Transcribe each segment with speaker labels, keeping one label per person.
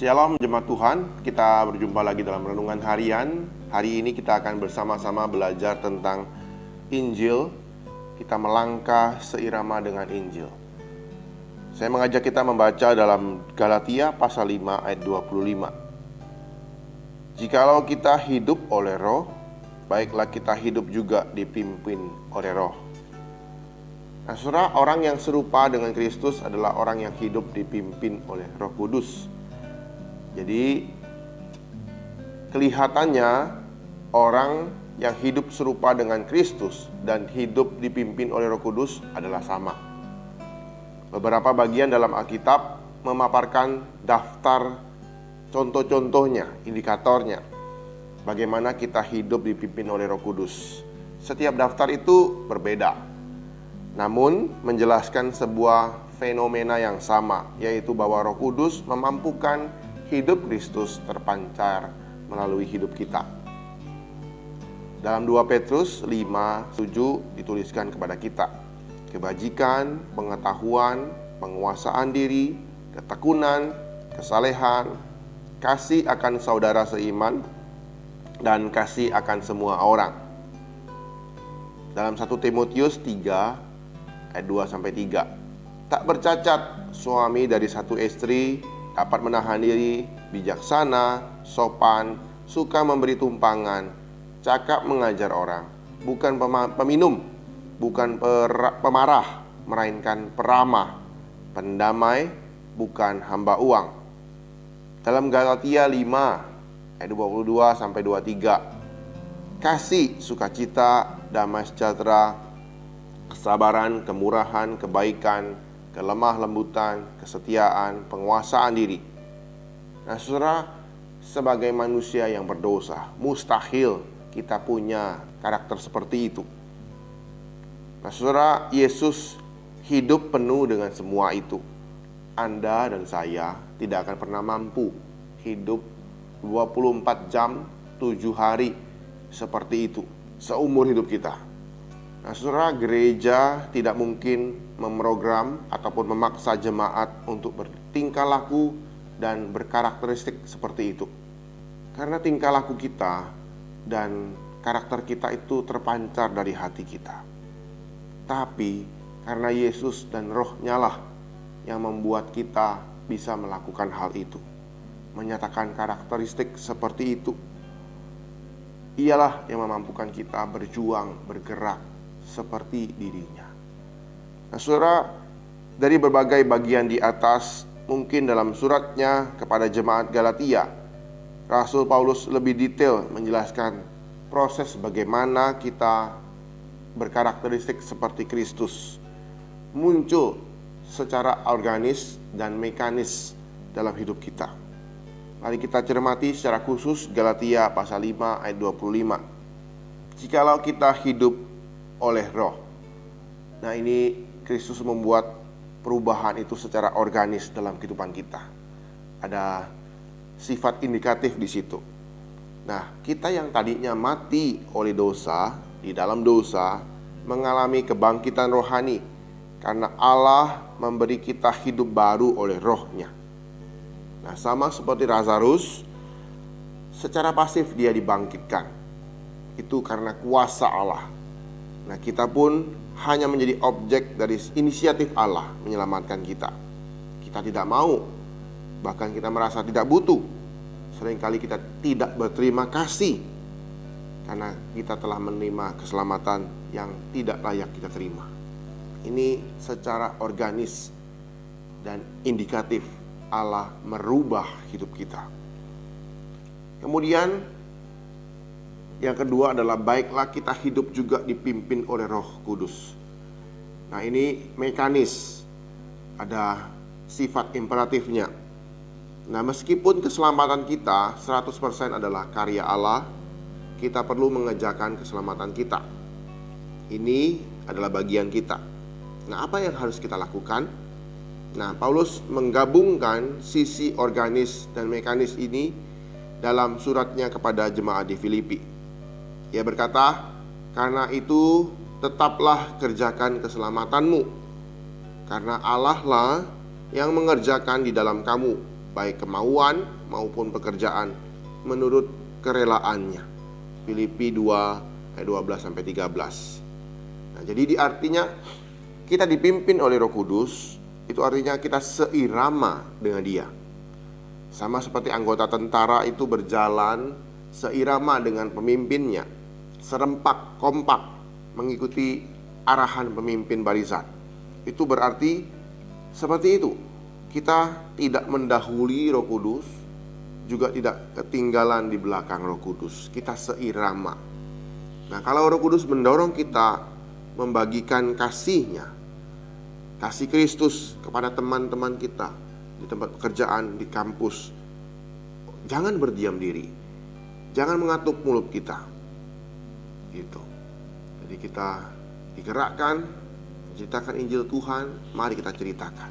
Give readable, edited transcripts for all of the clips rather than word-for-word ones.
Speaker 1: Shalom jemaat Tuhan, kita berjumpa lagi dalam renungan harian. Hari ini kita akan bersama-sama belajar tentang Injil. Kita melangkah seirama dengan Injil. Saya mengajak kita membaca dalam Galatia pasal 5 ayat 25. Jikalau kita hidup oleh Roh, baiklah kita hidup juga dipimpin oleh Roh. Nah, saudara, orang yang serupa dengan Kristus adalah orang yang hidup dipimpin oleh Roh Kudus. Jadi kelihatannya orang yang hidup serupa dengan Kristus dan hidup dipimpin oleh Roh Kudus adalah sama. Beberapa bagian dalam Alkitab memaparkan daftar contoh-contohnya, indikatornya, bagaimana kita hidup dipimpin oleh Roh Kudus. Setiap daftar itu berbeda, namun menjelaskan sebuah fenomena yang sama, yaitu bahwa Roh Kudus memampukan hidup Kristus terpancar melalui hidup kita. Dalam 2 Petrus 5:7 dituliskan kepada kita, kebajikan, pengetahuan, penguasaan diri, ketekunan, kesalehan, kasih akan saudara seiman, dan kasih akan semua orang. Dalam 1 Timotius 3 ayat 2-3, tak bercacat suami dari satu istri, dapat menahan diri, bijaksana, sopan, suka memberi tumpangan, cakap mengajar orang, bukan peminum, bukan pemarah, melainkan peramah, pendamai, bukan hamba uang. Dalam Galatia 5 ayat 22-23, kasih, sukacita, damai sejahtera, kesabaran, kemurahan, kebaikan, kelemah lembutan, kesetiaan, penguasaan diri. Nah, saudara, sebagai manusia yang berdosa, mustahil kita punya karakter seperti itu. Nah, saudara, Yesus hidup penuh dengan semua itu. Anda dan saya tidak akan pernah mampu hidup 24 jam, 7 hari seperti itu seumur hidup kita. Nah, saudara, gereja tidak mungkin memprogram ataupun memaksa jemaat untuk bertingkah laku dan berkarakteristik seperti itu. Karena tingkah laku kita dan karakter kita itu terpancar dari hati kita. Tapi karena Yesus dan Roh-Nya lah yang membuat kita bisa melakukan hal itu, menyatakan karakteristik seperti itu. Ialah yang memampukan kita berjuang, bergerak seperti dirinya. Nah, saudara, dari berbagai bagian di atas, mungkin dalam suratnya kepada jemaat Galatia, Rasul Paulus lebih detail menjelaskan proses bagaimana kita berkarakteristik seperti Kristus muncul secara organis dan mekanis dalam hidup kita. Mari kita cermati secara khusus Galatia pasal 5 ayat 25. Jikalau kita hidup oleh Roh. Nah, ini Kristus membuat perubahan itu secara organis dalam kehidupan kita. Ada sifat indikatif di situ. Nah, kita yang tadinya mati oleh dosa, di dalam dosa, mengalami kebangkitan rohani karena Allah memberi kita hidup baru oleh Roh-Nya. Nah, sama seperti Lazarus, secara pasif dia dibangkitkan. Itu karena kuasa Allah. Nah, kita pun hanya menjadi objek dari inisiatif Allah menyelamatkan kita. Kita tidak mau, bahkan kita merasa tidak butuh. Seringkali kita tidak berterima kasih karena kita telah menerima keselamatan yang tidak layak kita terima. Ini secara organis dan indikatif Allah merubah hidup kita. Kemudian yang kedua adalah baiklah kita hidup juga dipimpin oleh Roh Kudus. Nah, ini mekanis, ada sifat imperatifnya. Nah, meskipun keselamatan kita 100% adalah karya Allah, kita perlu mengerjakan keselamatan kita. Ini adalah bagian kita. Nah, apa yang harus kita lakukan? Nah, Paulus menggabungkan sisi organis dan mekanis ini dalam suratnya kepada jemaat di Filipi. Ia berkata, karena itu tetaplah kerjakan keselamatanmu, karena Allah lah yang mengerjakan di dalam kamu, baik kemauan maupun pekerjaan menurut kerelaannya. Filipi 2 ayat 12 sampai 13. Nah, jadi artinya kita dipimpin oleh Roh Kudus, itu artinya kita seirama dengan Dia. Sama seperti anggota tentara itu berjalan seirama dengan pemimpinnya, serempak, kompak, mengikuti arahan pemimpin barisan. Itu berarti seperti itu. Kita tidak mendahului Roh Kudus, juga tidak ketinggalan di belakang Roh Kudus. Kita seirama. Nah, kalau Roh Kudus mendorong kita membagikan kasih-Nya, kasih Kristus kepada teman-teman kita di tempat pekerjaan, di kampus, jangan berdiam diri. Jangan mengatuk mulut kita. Gitu. Jadi kita digerakkan menceritakan Injil Tuhan, mari kita ceritakan.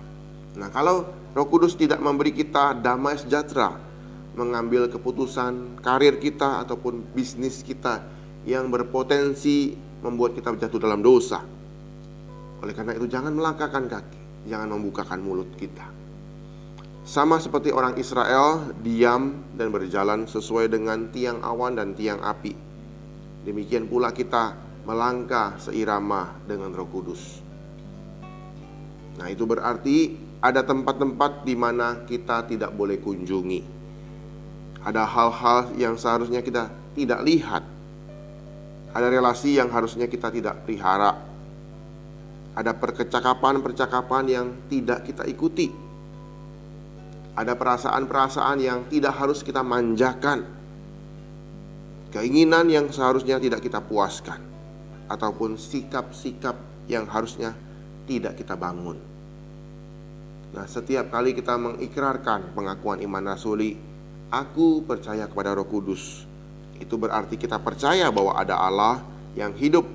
Speaker 1: Nah, kalau Roh Kudus tidak memberi kita damai sejahtera, mengambil keputusan karir kita ataupun bisnis kita yang berpotensi membuat kita jatuh dalam dosa. Oleh karena itu jangan melangkahkan kaki, jangan membukakan mulut kita. Sama seperti orang Israel diam dan berjalan sesuai dengan tiang awan dan tiang api, demikian pula kita melangkah seirama dengan Roh Kudus. Nah, itu berarti ada tempat-tempat di mana kita tidak boleh kunjungi. Ada hal-hal yang seharusnya kita tidak lihat. Ada relasi yang harusnya kita tidak pelihara. Ada percakapan-percakapan yang tidak kita ikuti. Ada perasaan-perasaan yang tidak harus kita manjakan. Keinginan yang seharusnya tidak kita puaskan. Ataupun sikap-sikap yang harusnya tidak kita bangun. Nah, setiap kali kita mengikrarkan pengakuan iman rasuli, aku percaya kepada Roh Kudus, itu berarti kita percaya bahwa ada Allah yang hidup,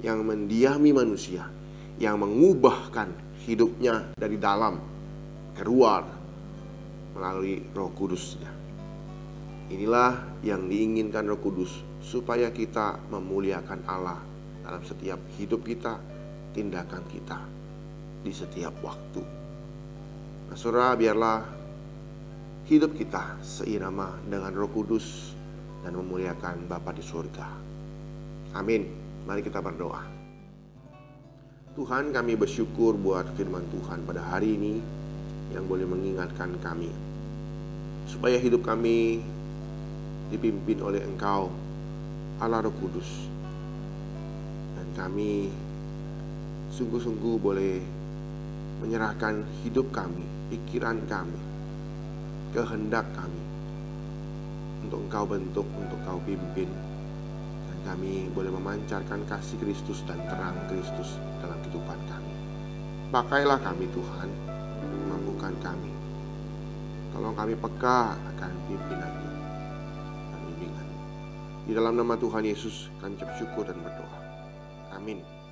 Speaker 1: yang mendiami manusia, yang mengubahkan hidupnya dari dalam keluar melalui Roh Kudus-Nya. Inilah yang diinginkan Roh Kudus, supaya kita memuliakan Allah dalam setiap hidup kita, tindakan kita di setiap waktu. Nah, saudara, biarlah hidup kita seirama dengan Roh Kudus dan memuliakan Bapa di surga. Amin. Mari kita berdoa. Tuhan, kami bersyukur buat firman Tuhan pada hari ini yang boleh mengingatkan kami supaya hidup kami dipimpin oleh Engkau, Allah Roh Kudus. Dan kami sungguh-sungguh boleh menyerahkan hidup kami, pikiran kami, kehendak kami untuk Engkau bentuk, untuk Engkau pimpin. Dan kami boleh memancarkan kasih Kristus dan terang Kristus dalam kehidupan kami. Pakailah kami Tuhan, mampukan kami. Tolong kami peka akan pimpinan-Mu dan bimbingan-Mu. Di dalam nama Tuhan Yesus kami ucap syukur dan berdoa. Amin.